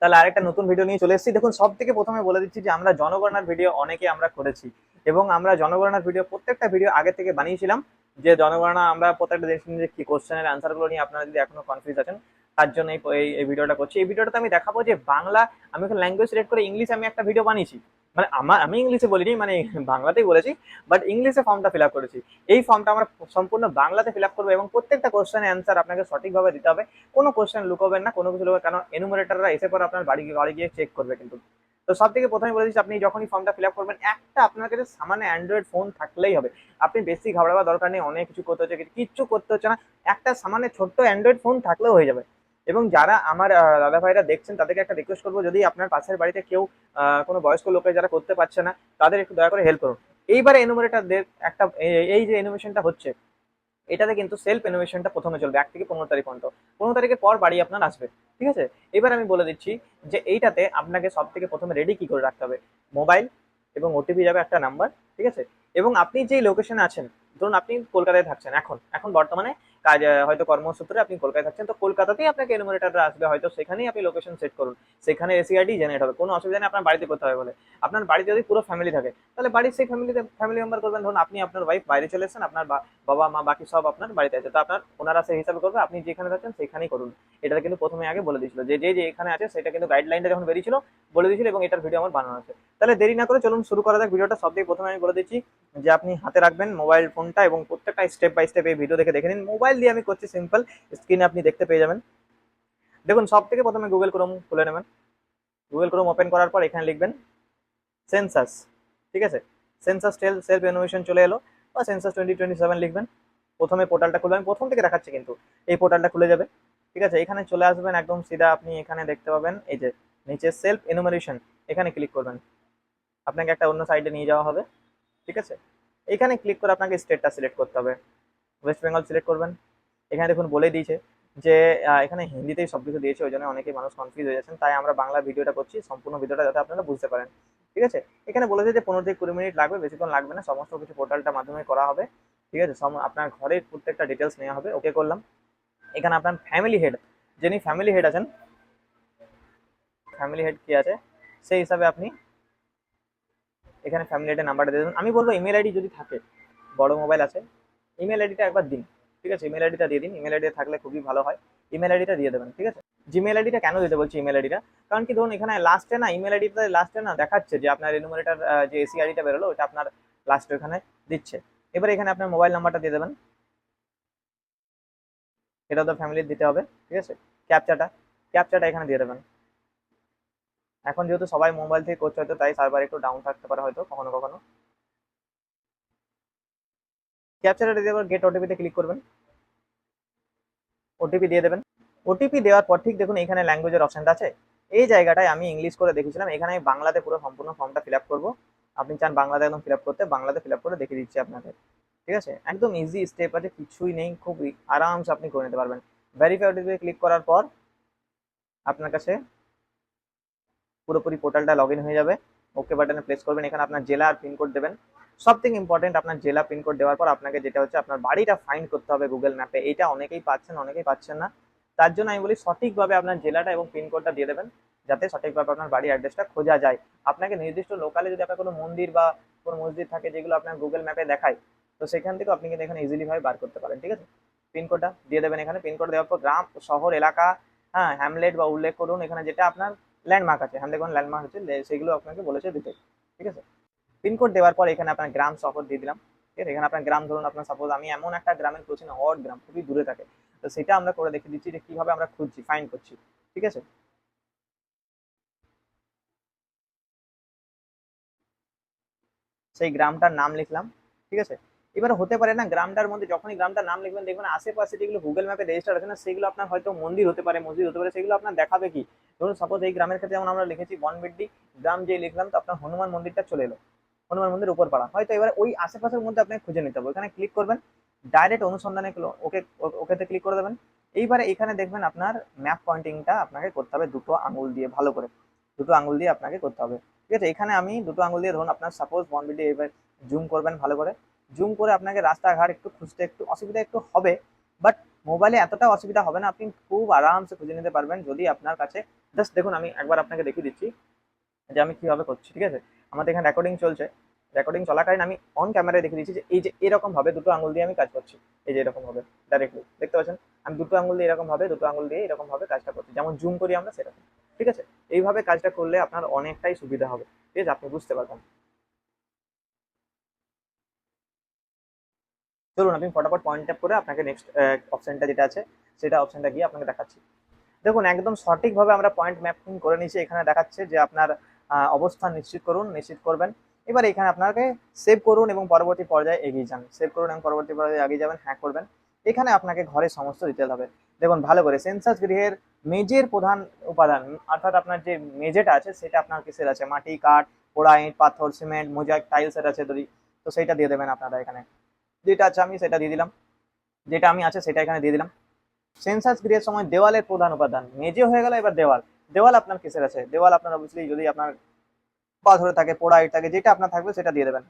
তাহলে আরেকটা নতুন ভিডিও নিয়ে চলে এসেছি। দেখুন, সব থেকে প্রথমে বলে দিচ্ছি যে আমরা জনগণনার ভিডিও অনেকে আমরা করেছি, এবং আমরা জনগণনার ভিডিও প্রত্যেকটা ভিডিও আগে থেকে বানিয়েছিলাম। যে জনগণনা আমরা প্রত্যেকটা দেখছি যে কি কোশ্চেনের অ্যান্সার গুলো নিয়ে আপনারা যদি এখনো কনফিউজ আছেন, তার জন্য এই ভিডিওটা করছি। এই ভিডিওটাতে আমি দেখাবো যে বাংলা, আমি এখন ল্যাঙ্গুয়েজ সিলেক্ট করে ইংলিশ আমি একটা ভিডিও বানিয়েছি। মানে আমি ইংলিশে বলিনি, মানে বাংলাতেই বলেছি, বাট ইংলিশে ফর্মটা ফিল আপ করেছি। এই ফর্মটা আমরা সম্পূর্ণ বাংলাতে ফিল আপ করবো, এবং প্রত্যেকটা কোশ্চেনের অ্যান্সার আপনাকে সঠিকভাবে দিতে হবে। কোনো কোশ্চেন লুকোবেন না, কোনো কিছু লুকোবেন, কারণ এনুমারেটররা এসে পরে আপনার বাড়ি গিয়ে চেক করবে কিন্তু। তো সব থেকে প্রথমে বলে দিচ্ছি, আপনি যখনই ফর্মটা ফিল আপ করবেন, একটা আপনার কাছে সামান্য অ্যান্ড্রয়েড ফোন থাকলেই হবে। আপনি বেশি ঘাবড়াবার দরকার নেই, অনেক কিছু করতে হচ্ছে, কিচ্ছু করতে হচ্ছে না। একটা সামান্য ছোট্ট অ্যান্ড্রয়েড ফোন থাকলেও হয়ে যাবে। এবং যারা আমার দাদা ভাইরা দেখছেন, তাদেরকে একটা রিকোয়েস্ট করবো, যদি আপনার পাশের বাড়িতে কেউ কোনো বয়স্ক লোকের যারা করতে পারছে না, তাদের একটু দয়া করে হেল্প করুন। এইবারে এনুমারেটরদের একটা এই যে এনুমেশনটা হচ্ছে, এটাতে কিন্তু সেলফ এনোভেশনটা প্রথমে চলবে 1 থেকে 15 তারিখ পর্যন্ত। 15 তারিখের পর বাড়ি আপনার আসবে। ঠিক আছে। এবার আমি বলে দিচ্ছি যে এইটাতে আপনাকে সব থেকে প্রথমে রেডি কি করে রাখতে হবে। মোবাইল, এবং ওটিপি যাবে একটা নাম্বার। ঠিক আছে। এবং আপনি যে লোকেশনে আছেন, ধরুন আপনি কলকাতায় থাকছেন, এখন এখন বর্তমানে কাজ, হয়তো কর্মসূত্রে আপনি কলকাতায় থাকছেন, তো কলকাতাতেই আপনাকে এনুমারেটররা আসবে, হয়তো সেখানেই আপনি লোকেশন সেট করুন। সেখানে এসিআইডি জেনারেট হবে, কোনো অসুবিধা নেই আপনার বাড়িতে করতে হবে বলে। আপনার বাড়িতে যদি পুরো ফ্যামিলি থাকে, তাহলে বাড়ির সেই ফ্যামিলি মেম্বার করবেন। ধরুন আপনি আপনার ওয়াইফ বাইরে চলে এসেছেন, আপনার বাবা মা বাকি সব আপনার বাড়িতে আছে, তো আপনার ওনারা সেই হিসাবে করবে, আপনি যেখানে থাকছেন সেখানেই করুন। এটা কিন্তু প্রথমে আগে বলে দিয়েছিল, যে যে যে এখানে আছে সেটা কিন্তু গাইডলাইনটা যখন বেরিয়েছিল বলে দিয়েছিল, এবং এটার ভিডিও আমার বানানো আছে। তাহলে দেরি না করে চলুন শুরু করা যাক ভিডিওটা। সব থেকে প্রথমে আমি বলে দিচ্ছি যে আপনি হাতে রাখবেন মোবাইল ফোনটা, এবং প্রত্যেকটা স্টেপ বাই স্টেপ এই ভিডিও দেখে নিন। মোবাইল দিয়ে আমি করছি, সিম্পল, স্ক্রিনে আপনি দেখতে পেয়ে যাবেন। দেখুন, সব থেকে প্রথমে গুগল ক্রোম খুলে নেবেন। গুগল ক্রোম ওপেন করার পর এখানে লিখবেন সেন্সাস। ঠিক আছে। সেন্সাস সেলফ ইনোভেশন চলে এলো, বা সেন্সাস 2027 লিখবেন। প্রথমে পোর্টালটা খুলবেন, প্রথম থেকে দেখাচ্ছে কিন্তু, এই পোর্টালটা খুলে যাবে। ঠিক আছে। এখানে চলে আসবেন একদম সিধা, আপনি এখানে দেখতে পাবেন এই যে নিচে সেলফ এনুমারেশন, এখানে ক্লিক করবেন। আপনাকে একটা অন্য সাইডে নিয়ে যাওয়া হবে। ঠিক আছে। এখানে ক্লিক করে আপনাকে স্টেটটা সিলেক্ট করতে হবে। ওয়েস্ট বেঙ্গল সিলেক্ট করবেন। এখানে দেখুন বলে দিয়েছে যে এখানে হিন্দিতেই সবকিছু দিয়েছে, ওই জন্য অনেকেই মানুষ কনফিউজ হয়ে যাচ্ছেন, তাই আমরা বাংলা ভিডিওটা করছি, সম্পূর্ণ ভিডিওটা যাতে আপনারা বুঝতে পারেন। ঠিক আছে। এখানে বলেছে যে 15 থেকে 20 মিনিট লাগবে, বেশিক্ষণ লাগবে না, সমস্ত কিছু পোর্টালটার মাধ্যমে করা হবে। ঠিক আছে। আপনার ঘরের প্রত্যেকটা ডিটেলস নেওয়া হবে। ওকে করলাম। এখানে আপনার ফ্যামিলি হেড, যিনি ফ্যামিলি হেড আছেন, ফ্যামিলি হেড কি আছে সেই হিসাবে আপনি এখানে ফ্যামিলি হেডের নাম্বারটা দিয়ে দেবেন। আমি বলবো ইমেল আইডি যদি থাকে, বড় মোবাইল আছে, ইমেল আইডিটা একবার দিন। ঠিক আছে। ইমেল আইডিটা দিয়ে দিন, ইমেল আইডি থাকলে খুবই ভালো হয়। ইমেল আইডিটা দিয়ে দেবেন। ঠিক আছে। জিমেল আইডিটা কেন দিতে বলছি ইমেল আইডিটা, কারণ কি, ধরুন এখানে লাস্টে না, ইমেল আইডিতে লাস্টে না দেখাচ্ছে যে আপনার এনুমারেটার যে এসি আইডিটা বেরোলো, ওটা আপনার লাস্টে ওখানে দিচ্ছে। এবার এখানে আপনার মোবাইল নাম্বারটা দিয়ে দেবেন, এটা তো ফ্যামিলির দিতে হবে। ঠিক আছে। ক্যাপচাটা, ক্যাপচাটা এখানে দিয়ে দেবেন। এখন যেহেতু সবাই মোবাইল থেকে করছে, হয়তো তাই সার্ভার একটু ডাউন থাকতে পারে হয়তো কখনো কখনো। ক্যাপচাটা দিয়ে গেট ওটিপিতে ক্লিক করবেন, ওটিপি দিয়ে দেবেন। ওটিপি দেওয়ার পর ঠিক দেখুন এখানে ল্যাঙ্গুয়েজের অপশনটা আছে, এই জায়গাটায় আমি ইংলিশ করে দেখেছিলাম, এখানে আমি বাংলাতে পুরো সম্পূর্ণ ফর্মটা ফিল আপ করবো। আপনি চান বাংলাতে একদম ফিল আপ করতে, বাংলাতে ফিল আপ করে দেখিয়ে দিচ্ছি আপনাদের। ঠিক আছে। একদম ইজি স্টেপ আছে, কিছুই নেই, খুব আরামসে আপনি করে নিতে পারবেন। ভেরিফাই ওটিপি ক্লিক করার পর আপনার কাছে পুরোপুরি পোর্টালটা লগ ইন হয়ে যাবে। ওকে বাটনে প্রেস করবেন, এখানে আপনার জেলা আর পিনকোড দেবেন। সব থেকে ইম্পর্টেন্ট, আপনার জেলা পিনকোড দেওয়ার পর আপনাকে যেটা হচ্ছে আপনার বাড়িটা ফাইন্ড করতে হবে গুগল ম্যাপে। এটা অনেকেই পাচ্ছেন, অনেকেই পাচ্ছেন না, তার জন্য আমি বলি সঠিকভাবে আপনার জেলাটা এবং পিনকোডটা দিয়ে দেবেন, যাতে সঠিকভাবে আপনার বাড়ির অ্যাড্রেসটা খোঁজা যায়। আপনাকে নির্দিষ্ট লোকালে যদি আপনার কোনো মন্দির বা কোনো মসজিদ থাকে যেগুলো আপনার গুগল ম্যাপে দেখায়, তো সেখান থেকে আপনি কিন্তু এখানে ইজিলি ভাবে বার করতে পারেন। ঠিক আছে। পিনকোডটা দিয়ে দেবেন, এখানে পিনকোড দেওয়ার পর গ্রাম, শহর, এলাকা, হ্যাঁ, হ্যামলেট বা উল্লেখ করুন, এখানে যেটা আপনার ল্যান্ডমার্ক আছে, হ্যান্ডে কোন ল্যান্ডমার্ক আছে সেগুলো আপনাকে বলেছে দিতে। ঠিক আছে। পিনকোড দেওয়ার পর এখানে আপনার গ্রাম শহর দিয়ে দিলাম। ঠিক আছে। এখানে আপনার গ্রাম, ধরুন আপনার সাপোজ আমি এমন একটা গ্রামের করছি না, অড গ্রাম, খুবই দূরে থাকে, তো সেটা আমরা করে দেখিয়ে দিচ্ছি যে কিভাবে আমরা খুঁজছি, ফাইন্ড করছি। ঠিক আছে। সেই গ্রামটার নাম লিখলাম। ঠিক আছে। এবার হতে পারে না, গ্রামটার মধ্যে যখনই গ্রামটার নাম লিখবেন, দেখবেন আশেপাশে যেগুলো গুগল ম্যাপে রেজিস্টার আছে না, সেগুলো আপনার হয়তো মন্দির হতে পারে, মসজিদ হতে পারে, সেগুলো আপনার দেখাবে কি, ধরুন সাপোজ এই গ্রামের ক্ষেত্রে যেমন আমরা লিখেছি বনবিড্ডি গ্রাম, যে লিখলাম, তো আপনার হনুমান মন্দিরটা চলে এলো, হনুমান মন্দির উপর পাড়া, হয়তো এবার ওই আশেপাশের মধ্যে আপনাকে খুঁজে নিতে হবে। ওখানে ক্লিক করবেন, ডাইরেক্ট অনুসন্ধানে ওকে, ওকেতে ক্লিক করে দেবেন। এইবারে এখানে দেখবেন আপনার ম্যাপ পয়েন্টিংটা আপনাকে করতে হবে দুটো আঙুল দিয়ে, ভালো করে দুটো আঙুল দিয়ে আপনাকে করতে হবে। ঠিক আছে। এখানে আমি দুটো আঙুল দিয়ে, ধরুন আপনার সাপোজ বনবিডি, এবার জুম করবেন ভালো করে, জুম করে আপনাকে রাস্তাঘাট একটু খুঁজতে একটু অসুবিধা একটু হবে, বাট মোবাইলে এতটা অসুবিধা হবে না, আপনি খুব আরামসে খুঁজে নিতে পারবেন যদি আপনার কাছে। জাস্ট দেখুন, আমি একবার আপনাকে দেখিয়ে দিচ্ছি যে আমি কিভাবে করছি, ঠিক আছে। আমাদের এখানে রেকর্ডিং চলছে, রেকর্ডিং চলাকালীন আমি অন ক্যামেরায় দেখিয়ে দিচ্ছি যে এই যে এরকম ভাবে দুটো আঙুল দিয়ে আমি কাজ করছি। এই যে এরকম ভাবে ডাইরেক্টলি দেখতে পাচ্ছেন, আমি দুটো আঙুল দিয়ে এরকম ভাবে, দুটো আঙুল দিয়ে এরকম ভাবে কাজটা করছি, যেমন জুম করি আমরা সেরকম, ঠিক আছে। এইভাবে কাজটা করলে আপনার অনেকটাই সুবিধা হবে, ঠিক আছে, আপনি বুঝতে পারবেন। চলুন আমি ফটাফট পয়েন্ট ট্যাপ করে আপনাকে নেক্সট অপশনটা যেটা আছে সেটা অপশনটা গিয়ে আপনাকে দেখাচ্ছি। দেখুন একদম সঠিকভাবে আমরা পয়েন্ট ম্যাপিং করে নিয়েছি, এখানে দেখাচ্ছে যে আপনার অবস্থান নিশ্চিত করুন, নিশ্চিত করবেন। এবার এখানে আপনাকে সেভ করুন এবং পরবর্তী পর্যায়ে এগিয়ে যান, সেভ করুন এবং পরবর্তী পর্যায়ে এগিয়ে যাবেন, হ্যাঁ করবেন। এখানে আপনাকে ঘরের সমস্ত ডিটেল হবে। দেখুন ভালো করে, সেন্সাস গৃহের মেঝের প্রধান উপাদান, অর্থাৎ আপনার যে মেঝেটা আছে সেটা আপনার কিসের আছে, মাটি, কাঠ, পোড়া ইট, পাথর, সিমেন্ট, মোজাইক টাইলসের আছে যদি, তো সেইটা দিয়ে দেবেন আপনারা এখানে। যেটা আছে আমি সেটা দিয়ে দিলাম, যেটা আমি আছে সেটা এখানে দিয়ে দিলাম। সেন্সাস গৃহের সময় দেওয়ালের প্রধান উপাদান, মেঝে হয়ে গেল, এবার দেওয়াল। দেওয়াল আপনার কিসের আছে, দেওয়াল আপনার অবভিয়াসলি যদি আপনার পাথরে থাকে, পোড়া ইট থাকে, যেটা আপনার থাকবে সেটা দিয়ে দেবেন।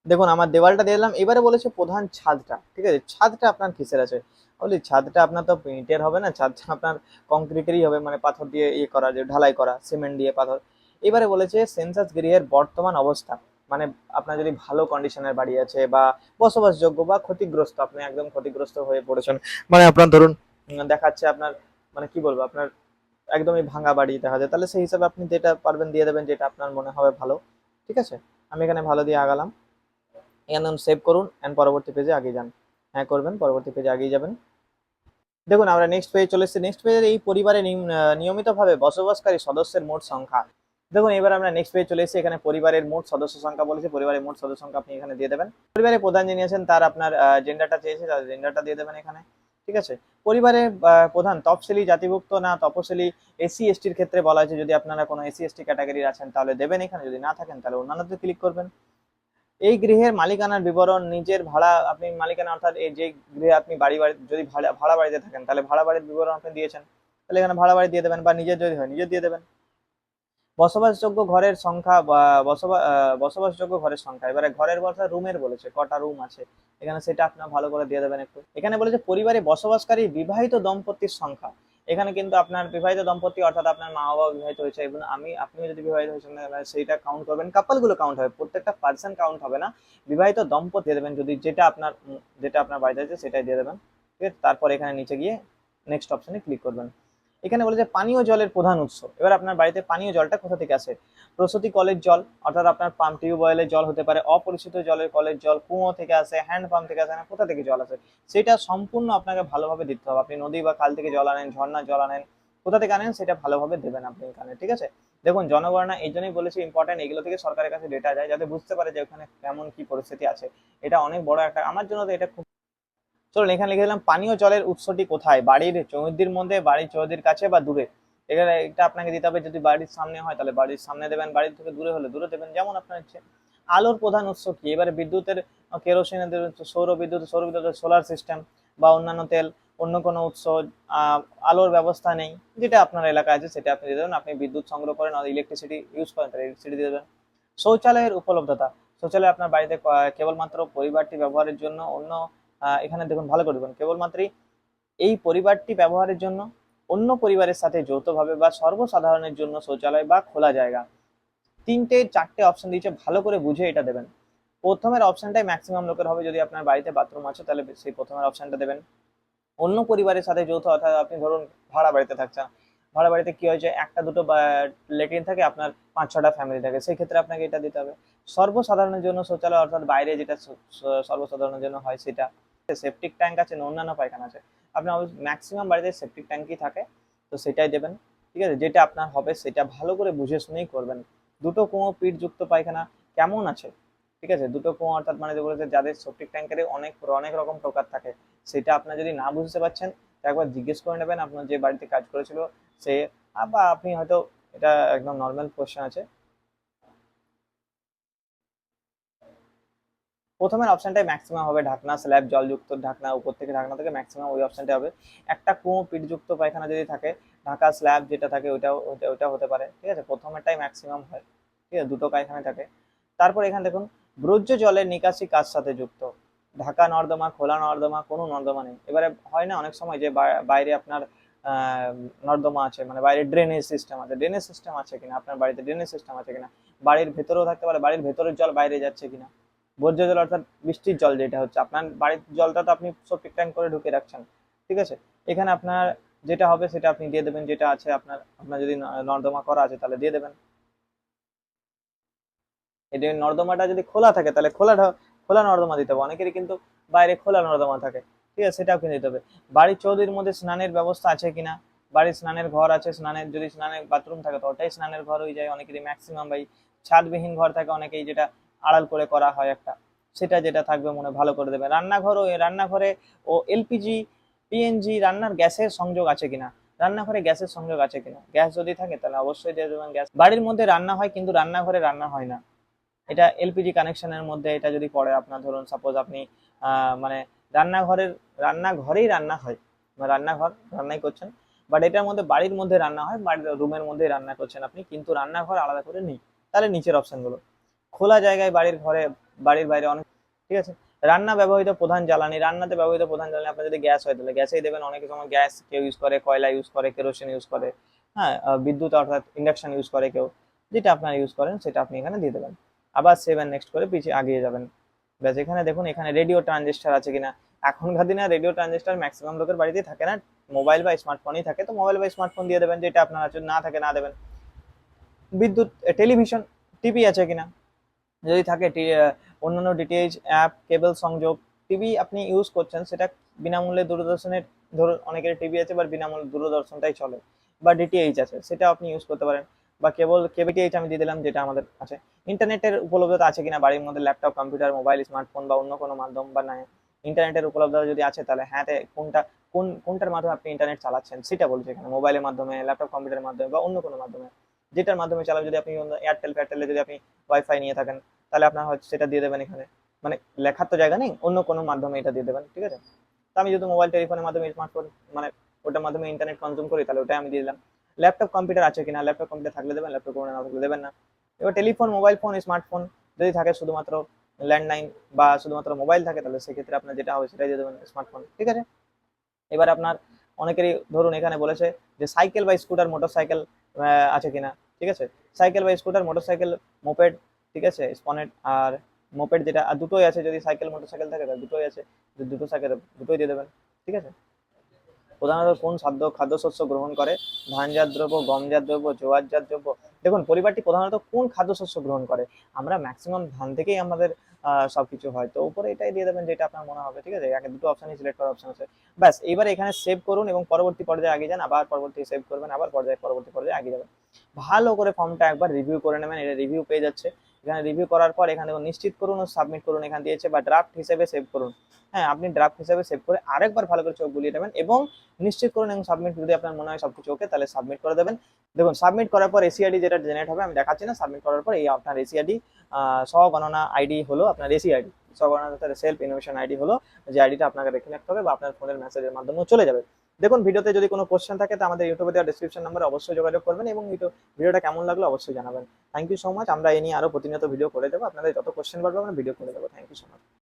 দেখুন আমার দেওয়ালটা দিয়ে দিলাম। এবারে বলেছে প্রধান ছাদটা, ঠিক আছে, ছাদটা আপনার কিসের আছে, বলি ছাদটা আপনার তো ইটের হবে না, ছাদটা আপনার কংক্রিটেরই হবে, মানে পাথর দিয়ে ইয়ে করা, যে ঢালাই করা, সিমেন্ট দিয়ে পাথর। এবারে বলেছে সেন্সাস গৃহের বর্তমান অবস্থা, মানে আপনার যদি ভালো কন্ডিশনের বাড়ি আছে বা বসবাসযোগ্য বা ক্ষতিগ্রস্ত, আপনি একদম ক্ষতিগ্রস্ত হয়ে পড়েছেন, মানে আপনার ধরুন দেখাচ্ছে আপনার, মানে কি বলবো, আপনার একদমই ভাঙা বাড়ি দেখা যায়, তাহলে সেই হিসাবে আপনি যেটা পারবেন দিয়ে দেবেন, যেটা আপনার মনে হবে ভালো, ঠিক আছে। আমি এখানে ভালো দিয়ে আগালাম, এখানে সেভ করুন এন্ড পরবর্তী পেজে আগিয়ে যান, হ্যাঁ করবেন, পরবর্তী পেজে আগিয়ে যাবেন। দেখুন আমরা নেক্সট পেজে চলে এসেছি, নেক্সট পেজে এই পরিবারে নিয়মিতভাবে বসবাসকারী সদস্যের মোট সংখ্যা। দেখুন এবার আমরা নেক্সট পেজে চলে এসেছি, এখানে পরিবারের মোট সদস্য সংখ্যা বলেছে, পরিবারের মোট সদস্য সংখ্যা আপনি এখানে দিয়ে দেবেন। পরিবারের প্রধান যিনি আছেন তার আপনার জেন্ডারটা চেয়েছে, তার জেন্ডারটা দিয়ে দেবেন এখানে, ঠিক আছে। পরিবারের প্রধান তফসিলি জাতিভুক্ত না তপশিলি, এসসি এসটির ক্ষেত্রে বলা হয়েছে যদি আপনারা কোনো এসসি এসটি ক্যাটাগরির আছেন তাহলে দেবেন এখানে, যদি না থাকেন তাহলে অন্যান্যতে ক্লিক করবেন। এই গৃহের মালিকানার বিবরণ, নিজের ভাড়া, আপনি মালিকানা অর্থাৎ এই যে গৃহে আপনি বাড়ি যদি ভাড়া ভাড়া বাড়িতে থাকেন তাহলে ভাড়া বাড়ির বিবরণ আপনি দিয়েছেন, তাহলে এখানে ভাড়া বাড়ি দিয়ে দেবেন, বা নিজের যদি হয় নিজের দিয়ে দেবেন। বসবাসযোগ্য ঘরের সংখ্যা বা বসবাসযোগ্য ঘরের সংখ্যা, এবারে ঘরের বলতে রুমের বলেছে, কটা রুম আছে এখানে সেটা আপনার ভালো করে দিয়ে দেবেন একটু। এখানে বলেছে পরিবারে বসবাসকারী বিবাহিত দম্পতির সংখ্যা, এখানে কিন্তু আপনার বিবাহিত দম্পতি অর্থাৎ আপনার মা বাবা বিবাহিত হয়েছে এবং আপনিও যদি বিবাহিত হয়েছেন সেইটা কাউন্ট করবেন, কাপল গুলো কাউন্ট হবে, প্রত্যেকটা পার্সন কাউন্ট হবে না। বিবাহিত দম্পতি দিয়ে দেবেন, যদি যেটা আপনার যেটা আপনার বাড়িতে আছে সেটাই দিয়ে দেবেন, ঠিক আছে। তারপর এখানে নিচে গিয়ে নেক্সট অপশনে ক্লিক করবেন। এখানে বলে যে পানীয় জলের প্রধান উৎস, এবার আপনার বাড়িতে পানীয় জলটা কোথা থেকে আসে, প্রসূতি কলের জল, অর্থাৎ আপনার পাম্প টিউবওয়েলের জল হতে পারে, অপরিচিত জলের কলের জল, কুয়ো থেকে আসে, হ্যান্ড পাম্প থেকে আসে, না কোথা থেকে জল আসে সেটা সম্পূর্ণ আপনাকে ভালোভাবে দিতে হবে। আপনি নদী বা খাল থেকে জল আনেন, ঝর্ণার জল আনেন, কোথা থেকে আনেন সেটা ভালোভাবে দেবেন আপনি এখানে, ঠিক আছে। দেখুন জনগণনা এই জন্যই বলেছি ইম্পর্টেন্ট, এগুলো থেকে সরকারের কাছে ডেটা যায় যাতে বুঝতে পারে যে ওখানে কেমন কি পরিস্থিতি আছে। এটা অনেক বড় একটা, আমার জন্য তো এটা খুব। চলুন এখানে লিখে দিলাম পানীয় জলের উৎসটি কোথায়, বাড়ির চৌহদ্দির মধ্যে, বাড়ির চৌহদ্দির কাছে বা দূরে। এখানে এটা আপনাকে দিতে হবে, যদি বাড়ির সামনে হয় তাহলে বাড়ির সামনে দেবেন, বাড়ির থেকে দূরে হলে দূরে দেবেন, যেমন আপনার ইচ্ছে। আলোর প্রধান উৎস কি, এবারে বিদ্যুতের কেরোসিনের দেবেন, সৌর বিদ্যুৎ সোলার সিস্টেম বা অন্যান্য তেল, অন্য কোনো উৎস, আলোর ব্যবস্থা নেই, যেটা আপনার এলাকায় আছে সেটা আপনি দিয়ে দেবেন। আপনি বিদ্যুৎ সংগ্রহ করেন, ইলেকট্রিসিটি ইউজ করেন তাহলে ইলেকট্রিসিটি দিয়ে দেবেন। শৌচালয়ের উপলব্ধতা, শৌচালয় আপনার বাড়িতে কেবলমাত্র পরিবারটি ব্যবহারের জন্য, অন্য এখানে দেখুন ভালো করে দেখুন, কেবলমাত্র এই পরিবারটি ব্যবহারের জন্য, অন্য পরিবারের সাথে যৌথভাবে বা সর্বসাধারণের জন্য শৌচালয় বা খোলা জায়গা। তিনটে চারটে অপশন দিয়েছে, ভালো করে বুঝে এটা দেবেন। প্রথমের অপশনটাই ম্যাক্সিমাম লোকের হবে, যদি আপনার বাড়িতে বাথরুম আছে তাহলে সেই প্রথমের অপশনটা দেবেন। অন্য পরিবারের সাথে যৌথ, অর্থাৎ আপনি ধরুন ভাড়া বাড়িতে থাকছেন, ভাড়া বাড়িতে কি হয়েছে একটা দুটো লেট্রিন থাকে, আপনার 5-6টা ফ্যামিলি থাকে, সেই ক্ষেত্রে আপনাকে এটা দিতে হবে। সর্বসাধারণের জন্য শৌচালয়, অর্থাৎ বাইরে যেটা সর্বসাধারণের জন্য হয় সেটা। সেপটিক ট্যাঙ্ক আছে না অন্যান্য পায়খানা আছে, আপনার ম্যাক্সিমাম বাড়িতে সেপটিক ট্যাঙ্কই থাকে, তো সেটাই দেবেন, ঠিক আছে। যেটা আপনার হবে সেটা ভালো করে বুঝে শুনেই করবেন। দুটো কুয়ো, পিঠযুক্ত পায়খানা কেমন আছে, ঠিক আছে, দুটো কুয়ো অর্থাৎ মানে যে বলেছে যাদের সেপটিক ট্যাঙ্কের অনেক অনেক রকম প্রকার থাকে, সেটা আপনার যদি না বুঝতে পারছেন একবার জিজ্ঞেস করে নেবেন আপনার যে বাড়িতে কাজ করেছিল সে, বা আপনি হয়তো, এটা একদম নর্মাল কোশ্চেন আছে। প্রথমের অপশনটাই ম্যাক্সিমাম হবে, ঢাকনা স্ল্যাব জলযুক্ত ঢাকনা, উপর থেকে ঢাকনা থেকে ম্যাক্সিমাম ওই অপশনটা হবে। একটা কুয়ো পিঠযুক্ত পায়খানা যদি থাকে, ঢাকা স্ল্যাব যেটা থাকে ওইটাও ওইটা হতে পারে, ঠিক আছে, প্রথমেরটাই ম্যাক্সিমাম হয়, ঠিক আছে, দুটো পায়খানা থাকে। তারপর এখানে দেখুন বর্জ্য জলের নিকাশি কার সাথে যুক্ত, ঢাকা নর্দমা, খোলা নর্দমা, কোনো নর্দমা নেই। এবারে হয় না অনেক সময় যে বাইরে আপনার নর্দমা আছে, মানে বাইরে ড্রেনেজ সিস্টেম আছে, ড্রেনেজ সিস্টেম আছে কিনা, আপনার বাড়িতে ড্রেনেজ সিস্টেম আছে কিনা, বাড়ির ভেতরেও থাকতে পারে, বাড়ির ভেতরের জল বাইরে যাচ্ছে কিনা, বর্জ্য জল অর্থাৎ বৃষ্টির জল যেটা হচ্ছে, আপনার বাড়ির জলটা তো আপনি সেপ্টিক ট্যাঙ্ক করে ঢুকে রাখছেন, ঠিক আছে। এখানে আপনার যেটা হবে সেটা আপনি দিয়ে দেবেন, যেটা আছে আপনার, আপনার যদি নর্দমা করা আছে তাহলে দিয়ে দেবেন। এই যে নর্দমাটা যদি খোলা থাকে তাহলে খোলা নর্দমা দিতে হবে, অনেকেরই কিন্তু বাইরে খোলা নর্দমা থাকে, ঠিক আছে, সেটাও কিনে দিতে হবে। বাড়ির চৌদির মধ্যে স্নানের ব্যবস্থা আছে কিনা, বাড়ির স্নানের ঘর আছে, স্নানের যদি স্নানের বাথরুম থাকে তো ওটাই স্নানের ঘর হয়ে যায় অনেকেরই, ম্যাক্সিমাম ভাই ছাদবিহীন ঘর থাকে অনেকেই, যেটা আড়াল করে করা হয় একটা, সেটা যেটা থাকবে মনে ভালো করে দেবে। রান্নাঘরে ও এলপিজি পিএনজি রান্নার গ্যাসের সংযোগ আছে কিনা, রান্নাঘরে গ্যাসের সংযোগ আছে কিনা, গ্যাস যদি থাকে তাহলে অবশ্যই দিয়ে দেবেন গ্যাস। বাড়ির মধ্যে রান্না হয় কিন্তু রান্নাঘরে রান্না হয় না, এটা এলপিজি কানেকশনের মধ্যে এটা যদি পড়ে, আপনার ধরুন সাপোজ আপনি মানে রান্নাঘরেই রান্না হয়, মানে রান্নাই করছেন, বাট এটার মধ্যে বাড়ির মধ্যে রান্না হয়, বাড়ির রুমের মধ্যেই রান্না করছেন আপনি, কিন্তু রান্নাঘর আলাদা করে নেই, তাহলে নিচের অপশনগুলো খোলা জায়গায় বাড়ির ঘরে, বাড়ির বাইরে অনেক, ঠিক আছে। রান্নাতে ব্যবহৃত প্রধান জ্বালানি আপনার যদি গ্যাস হয় তাহলে গ্যাসেই দেবেন, অনেক সময় গ্যাস কেউ ইউজ করে, কয়লা ইউজ করে, কেরোসিন ইউজ করে, হ্যাঁ, বিদ্যুৎ অর্থাৎ ইন্ডাকশন ইউজ করে কেউ, যেটা আপনারা ইউজ করেন সেটা আপনি এখানে দিয়ে দেবেন। আবার সেভ নেক্সট করে পিছিয়ে আগিয়ে যাবেন। ব্যাস, এখানে দেখুন এখানে রেডিও ট্রানজিস্টার আছে কিনা, এখনকার দিনে রেডিও ট্রানজিস্টার ম্যাক্সিমাম লোকের বাড়িতেই থাকে না, মোবাইল বা স্মার্টফোনই থাকে, তো মোবাইল বা স্মার্টফোন দিয়ে দেবেন, যেটা আপনার আছে, না থাকে না দেবেন। বিদ্যুৎ টেলিভিশন টিভি আছে কিনা, যদি থাকে অন্যান্য ডিটিএইচ অ্যাপ কেবল সংযোগ, টিভি আপনি ইউজ করছেন সেটা বিনামূল্যে দূরদর্শনের, ধরুন অনেকের টিভি আছে বা বিনামূল্যে দূরদর্শনটাই চলে, বা ডিটিএইচ আছে সেটা আপনি ইউজ করতে পারেন, বা কেবিটিএইচ আমি দিয়ে দিলাম যেটা আমাদের আছে। ইন্টারনেটের উপলব্ধতা আছে কিনা বাড়ির মধ্যে, ল্যাপটপ কম্পিউটার মোবাইল স্মার্টফোন বা অন্য কোনো মাধ্যম বা নাই, ইন্টারনেটের উপলব্ধতা যদি আছে তাহলে হ্যাঁ কোনটার মাধ্যমে আপনি ইন্টারনেট চালাচ্ছেন সেটা বলছে এখানে, মোবাইলের মাধ্যমে, ল্যাপটপ কম্পিউটারের মাধ্যমে বা অন্য কোনো মাধ্যমে, যেটার মাধ্যমে চালান, যদি আপনি এয়ারটেলে যদি আপনি ওয়াইফাই নিয়ে থাকেন তাহলে আপনার হয়তো সেটা দিয়ে দেবেন এখানে, মানে লেখার তো জায়গা নেই, অন্য কোনো মাধ্যমে এটা দিয়ে দেবেন, ঠিক আছে। তো আমি যেহেতু মোবাইল টেলিফোনের মাধ্যমে স্মার্টফোন মানে ওটার মাধ্যমে ইন্টারনেট কনজিউম করি তাহলে ওটাই আমি দিয়ে দিলাম। ল্যাপটপ কম্পিউটার আছে কিনা, ল্যাপটপ কম্পিউটার থাকলে দেবেন, ল্যাপটপ কম্পিউটার না থাকলে দেবেন না। এবার টেলিফোন মোবাইল ফোন স্মার্টফোন যদি থাকে শুধুমাত্র ল্যান্ডলাইন বা শুধুমাত্র মোবাইল থাকে তাহলে সেক্ষেত্রে আপনার যেটা হবে সেটাই দিয়ে দেবেন স্মার্টফোন, ঠিক আছে। এবার আপনার অনেকেরই ধরুন এখানে বলেছে যে সাইকেল বা স্কুটার মোটর সাইকেল আছে কিনা, ঠিক আছে, সাইকেল বা স্কুটার মোটর সাইকেল মোপেড, ঠিক আছে, স্পনেট আর মোপেড যেটা, আর দুটোই আছে, যদি সাইকেল মোটর সাইকেল থাকে তাহলে দুটোই আছে, যদি দুটো সাইকেল দুটোই দিয়ে দেবেন, ঠিক আছে। প্রধানত কোন খাদ্যশস্য গ্রহণ করে, ধানজাত দ্রব্য, গমজাত দ্রব্য, জোয়ারজাত দ্রব্য। দেখুন পরিবারটি প্রধানত কোন খাদ্যশস্য গ্রহণ করে, আমরা ম্যাক্সিমাম ধান থেকেই আমাদের সবকিছু হয়, তো উপরে এটাই দিয়ে দেবেন যেটা আপনার মনে হবে, ঠিক আছে, একে দুটো অপশনই সিলেক্ট করার অপশন আছে। ব্যাস, এইবার এখানে সেভ করুন এবং পরবর্তী পর্যায়ে আগে যান, আবার পরবর্তী সেভ করবেন, আবার পরবর্তী পর্যায়ে আগে যাবেন। ভালো করে ফর্মটা একবার রিভিউ করে নেবেন, এটা রিভিউ পেয়ে যাচ্ছে, এখানে রিভিউ করার পর এখানে নিশ্চিত করুন ও সাবমিট করুন এখানে দিয়েছে, বা ড্রাফট হিসেবে সেভ করুন। হ্যাঁ, আপনি ড্রাফট হিসেবে সেভ করে আরেকবার ভালো করে চোখ বুলিয়ে নেবেন এবং নিশ্চিত করুন এবং সাবমিট, যদি আপনার মনে হয় সবকিছু ওকে তাহলে সাবমিট করে দেবেন। দেখুন সাবমিট করার পর এসিআইডি যেটা জেনারেট হবে, আমি দেখাচ্ছি না, সাবমিট করার পর এই আপনার এসিআইডি স্বগণনা আইডি হলো আপনার এসিআইডি, স্বগণনা সেলফ ইনোভেশন আইডি হলো, যে আইডিটা আপনাকে রেখে রাখতে হবে বা আপনার ফোনের মেসেজের মাধ্যমেও চলে যাবে। দেখুন ভিডিওতে যদি কোনো কোশ্চেন থাকে তো আমাদের ইউটিউবে দেওয়া ডিসক্রিপশন নাম্বারে অবশ্যই যোগাযোগ করবেন এবং ভিডিওটা কেমন লাগলো অবশ্যই জানাবেন। থ্যাংক ইউ সো মাচ, আমরা এই নিয়ে আরো প্রতিনিয়ত ভিডিও করে দেবো, আপনাদের যত কোশ্চেন বাড়বে আমরা ভিডিও করে দেবো। Thank you so much.